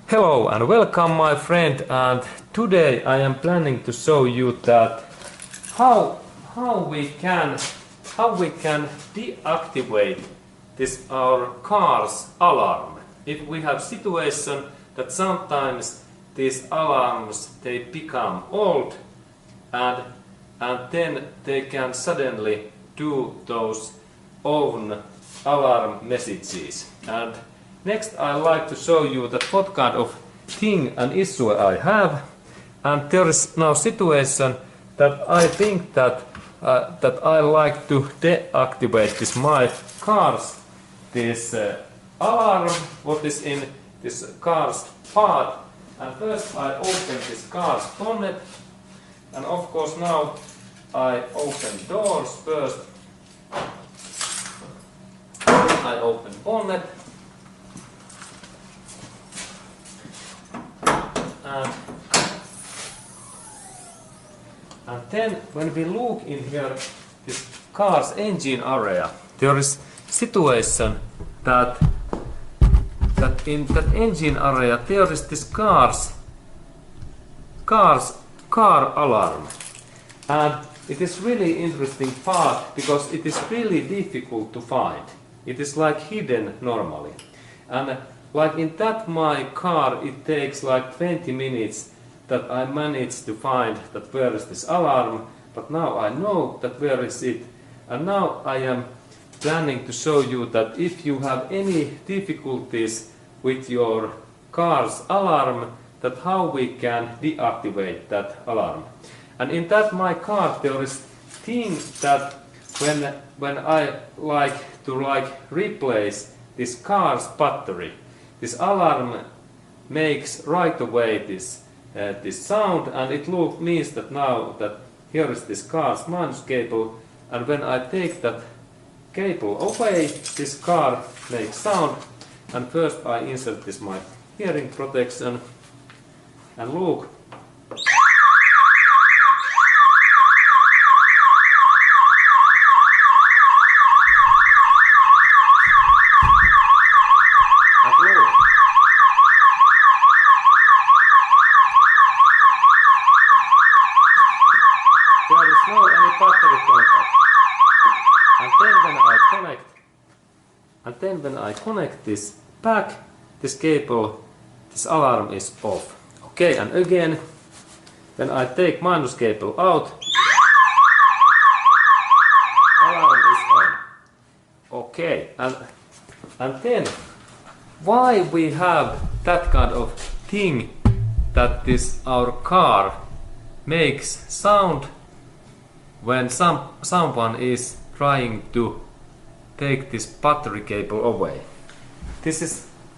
Hello and welcome my friend, and today I am planning to show you that how we can deactivate this our car's alarm if we have situation that sometimes these alarms they become old and then they can suddenly do those own alarm messages. And next I like to show you that what kind of thing and issue I have, and there is now situation that I think that I like to deactivate this my car's alarm what is in this car's part. And first I open this car's bonnet, and of course now I open doors first. I open bonnet. And then when we look in here this car's engine area, there is situation that in that engine area there is this car alarm. And it is really interesting part because it is really difficult to find. It is like hidden normally. And like in that my car it takes like 20 minutes that I managed to find that where is this alarm, but now I know that where is it. And now I am planning to show you that if you have any difficulties with your car's alarm, that how we can deactivate that alarm. And in that my car there is thing that when I like to replace this car's battery, this alarm makes right away this sound, and it means that now that here is this car's minus cable, and when I take that cable away, this car makes sound. And first I insert this my hearing protection, and look. There is no any battery contact. And then when I connect this back, this cable, this alarm is off. Okay, and again, when I take minus cable out, alarm is on. Okay, and then why we have that kind of thing that this our car makes sound when someone is trying to take this battery cable away. This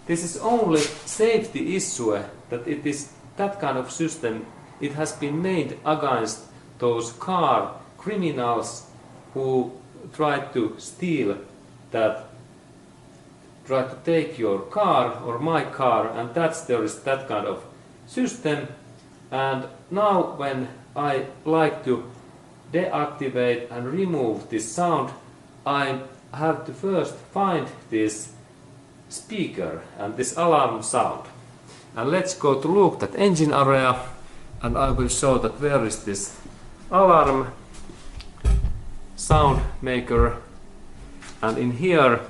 is only safety issue that it is that kind of system. It has been made against those car criminals who try to steal that, try to take your car or my car, and there is that kind of system. And now when I like to deactivate and remove this sound, I have to first find this speaker and this alarm sound. And let's go to look at engine area, and I will show that where is this alarm sound maker. And in here,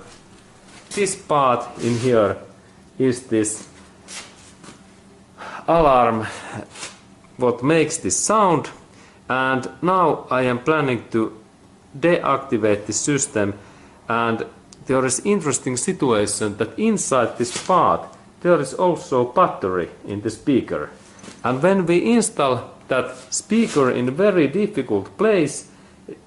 this part in here is this alarm what makes this sound. And now I am planning to deactivate this system, and there is interesting situation that inside this part there is also battery in the speaker. And when we install that speaker in a very difficult place,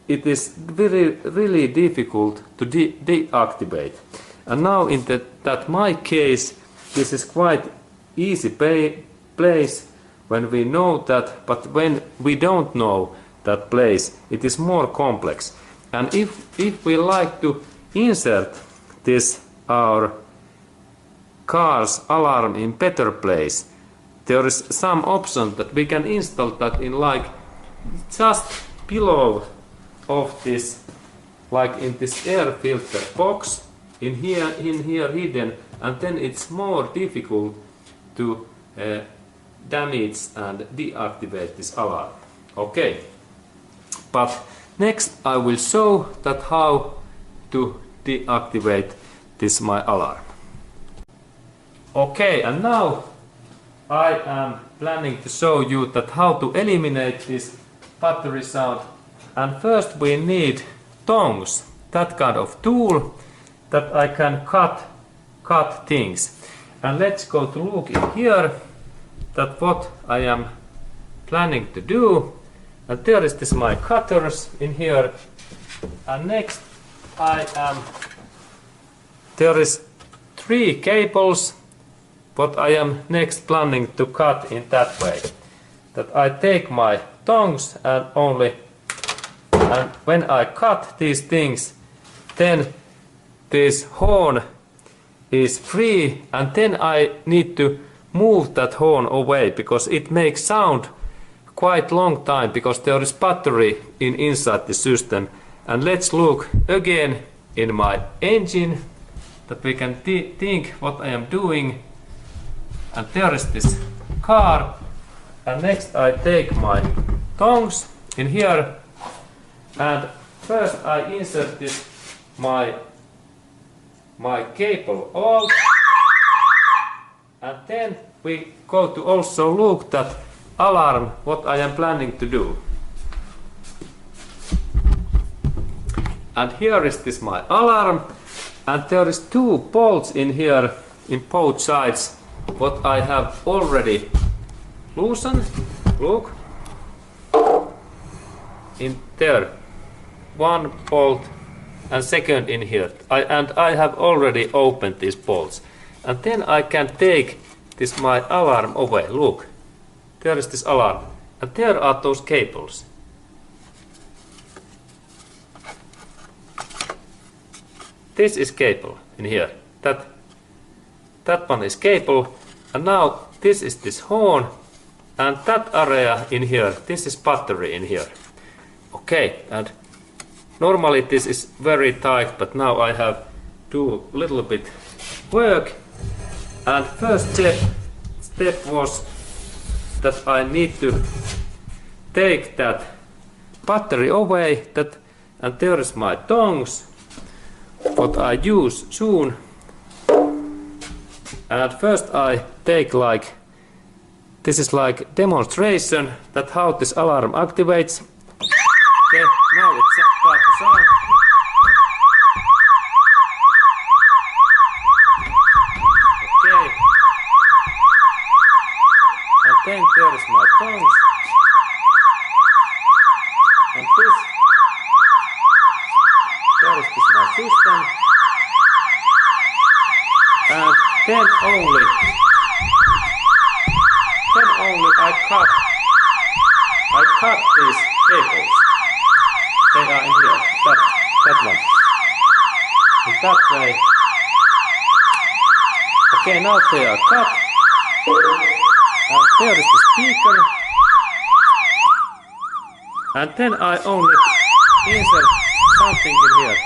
it is really difficult to deactivate. And now in that my case, this is quite easy place when we know that, but when we don't know that place, it is more complex. And if we like to insert this our car's alarm in better place, there is some option that we can install that in like just below of this, like in this air filter box in here hidden, and then it's more difficult to damage and deactivate this alarm. Okay, but next I will show that how to deactivate this my alarm. Okay, and now I am planning to show you that how to eliminate this battery sound. And first we need tongs, that kind of tool that I can cut things. And let's go to look in here that what I am planning to do. And there is this my cutters in here. And next there is 3 cables what I am next planning to cut in that way. That I take my tongs and when I cut these things, then this horn is free, and then I need to move that horn away because it makes sound quite long time because there is battery inside the system. And let's look again in my engine that we can think what I am doing. And there is this car, and next I take my tongs in here, and first I insert this my cable out, and then we go to also look that alarm what I am planning to do. And here is this my alarm, and there is 2 bolts in here in both sides what I have already loosened. Look in there, 1 bolt and second in here, and I have already opened these bolts. And then I can take this my alarm away. Look, there is this alarm, and there are those cables. This is cable in here. That one is cable, and now this is this horn, and that area in here, this is battery in here. Okay, and normally this is very tight, but now I have do a little bit work. And first step was that I need to take that battery away, and there is my tongs what I use soon. And first I take this is like demonstration that how this alarm activates. Okay, now it's start to sound. Okay. And then there is my tongs. And there is this my system. And then only I cut these cables. They are in here, that one. In that way. Okay, now they are cut. And there is the speaker. And then I only insert something in here.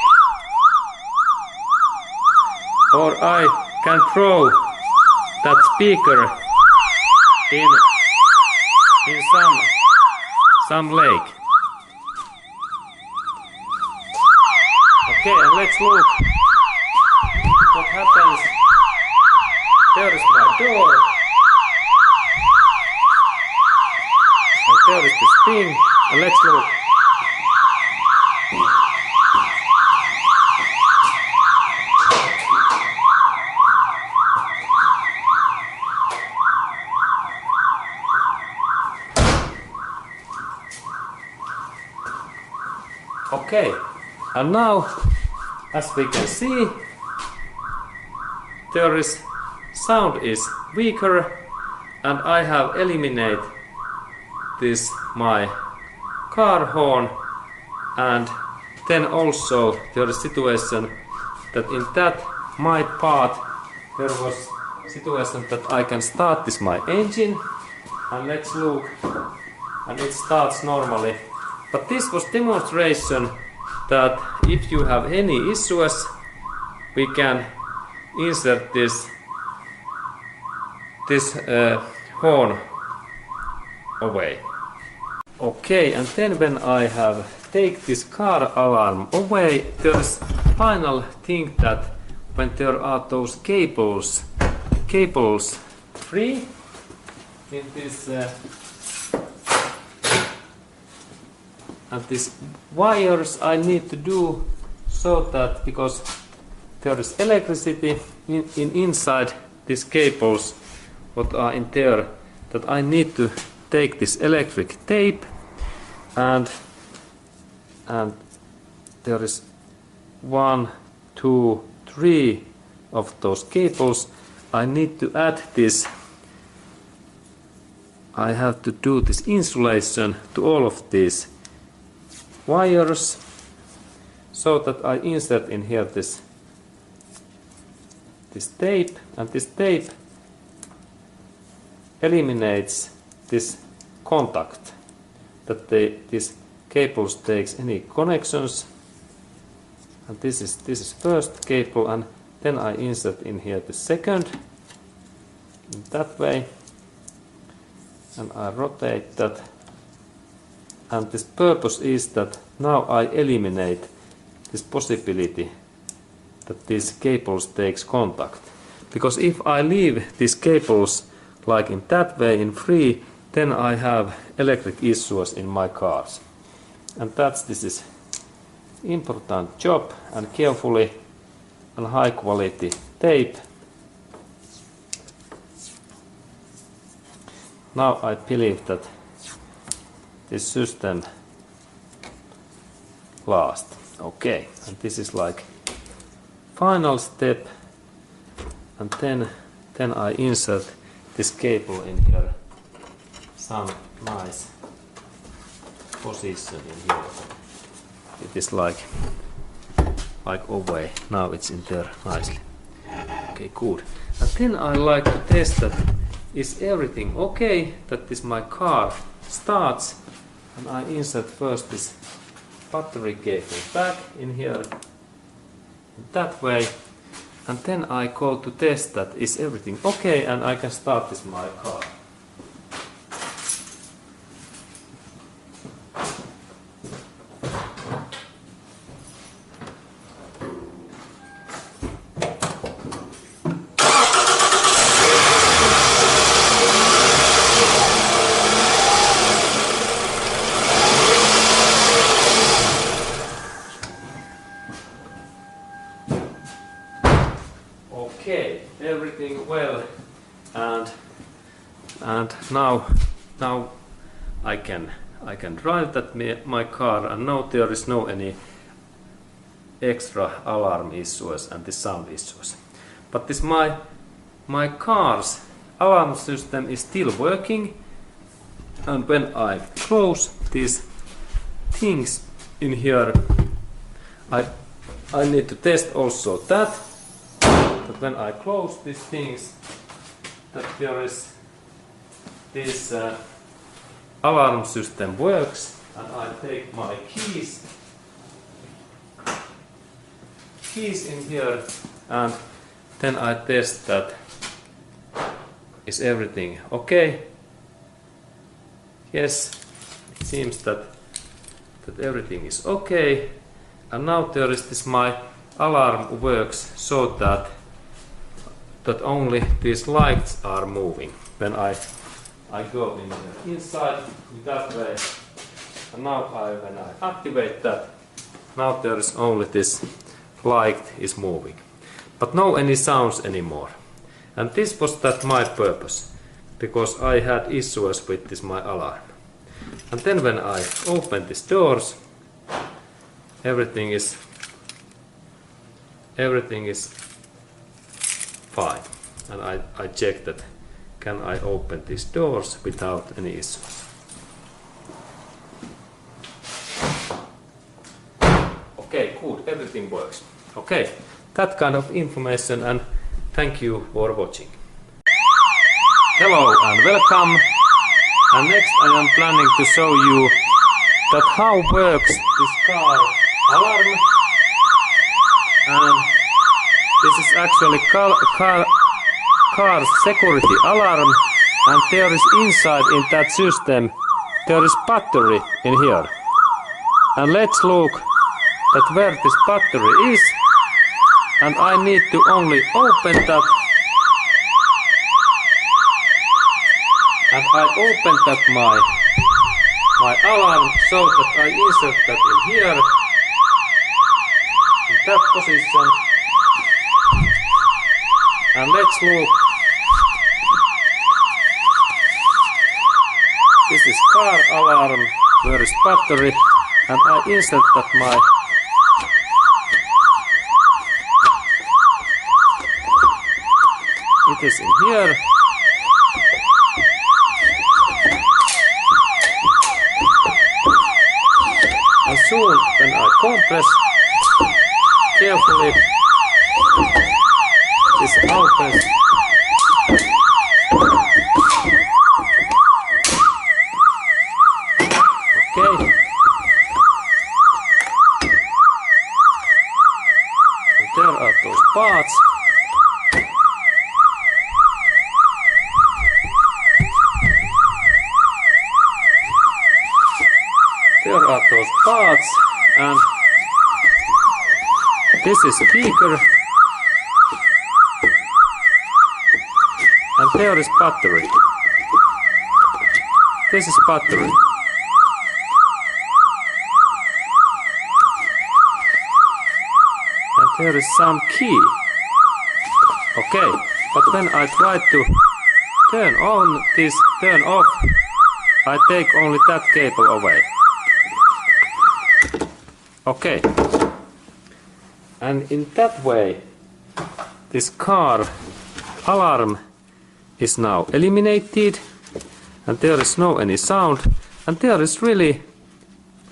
Or I can throw that speaker in some lake. Okay, and let's look what happens. There is my door, and there is this thing, and let's look. Okay, and now, as we can see, there is sound is weaker, and I have eliminated this my car horn, and then also there is situation that in that my part there was situation that I can start this my engine, and let's look, and it starts normally. But this was demonstration that if you have any issues, we can insert this this horn away. Okay, and then when I have take this car alarm away, there is final thing that when there are those cables free in this and these wires I need to do so that because there is electricity inside these cables what are in there, that I need to take this electric tape and there is 1, 2, 3 of those cables. I need to add this. I have to do this insulation to all of these wires so that I insert in here this tape, and this tape eliminates this contact that these cables takes any connections, and this is first cable, and then I insert in here the second in that way, and I rotate that, and this purpose is that now I eliminate this possibility that these cables takes contact, because if I leave these cables like in that way in free, then I have electric issues in my cars. And this is important job, and carefully and high quality tape. Now I believe that this system lasts. Okay, and this is like final step, and then I insert this cable in here, some nice position in here. It is like away. Now it's in there nicely. Okay, good. And then I like to test that is everything okay, that this my car starts, and I insert first this battery cable back in here that way, and then I go to test that is everything okay, and I can start this my car. Okay, everything well, and now I can drive that my car, and now there is no any extra alarm issues and the sound issues. But this my car's alarm system is still working, and when I close these things in here, I need to test also that when I close these things, that there is this alarm system works, and I take my keys in here, and then I test that is everything okay. Yes, it seems that everything is okay, and now there is this my alarm works so that only these lights are moving when I go in inside in that way, and now when I activate that, now there is only this light is moving, but no any sounds anymore. And this was that my purpose, because I had issues with this my alarm. And then when I open these doors, everything is fine, and I check that can I open these doors without any issues. Okay, good, everything works. Okay, that kind of information, and thank you for watching. Hello and welcome, and next I am planning to show you that how works this car alarm, and this is actually car's security alarm, and there is inside in that system, there is battery in here. And let's look at where this battery is, and I need to only open that. And I open that my alarm so that I insert that in here, in that position. And let's look. This is car alarm, where is battery, and I insert that it is in here. And soon when I compress carefully, this opens. Okay. And there are those parts. There are those parts, and this is speaker, and there is battery. This is battery. And there is some key. Okay, but when I try to turn on this, turn off, I take only that cable away. Okay, and in that way this car alarm is now eliminated, and there is no any sound, and there is really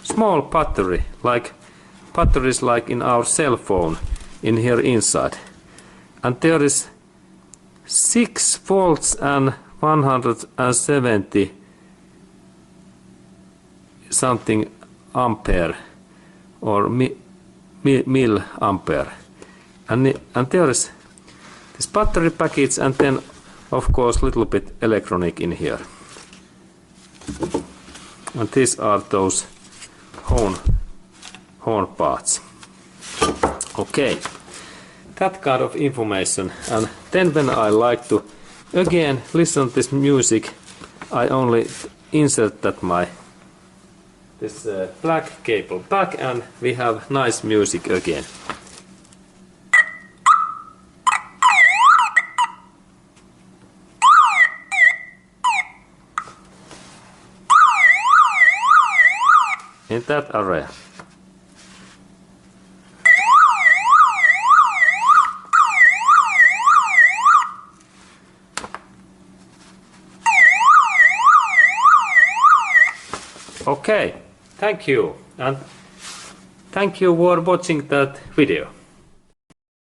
small battery, like batteries like in our cell phone in here inside, and there is 6 volts and 170 something ampere or milliampere, and there is this battery package, and then of course little bit electronic in here, and these are those horn parts. Okay, that kind of information. And then when I like to again listen to this music, I only insert that this black cable back, and we have nice music again. In that area. Okay, thank you, and thank you for watching that video.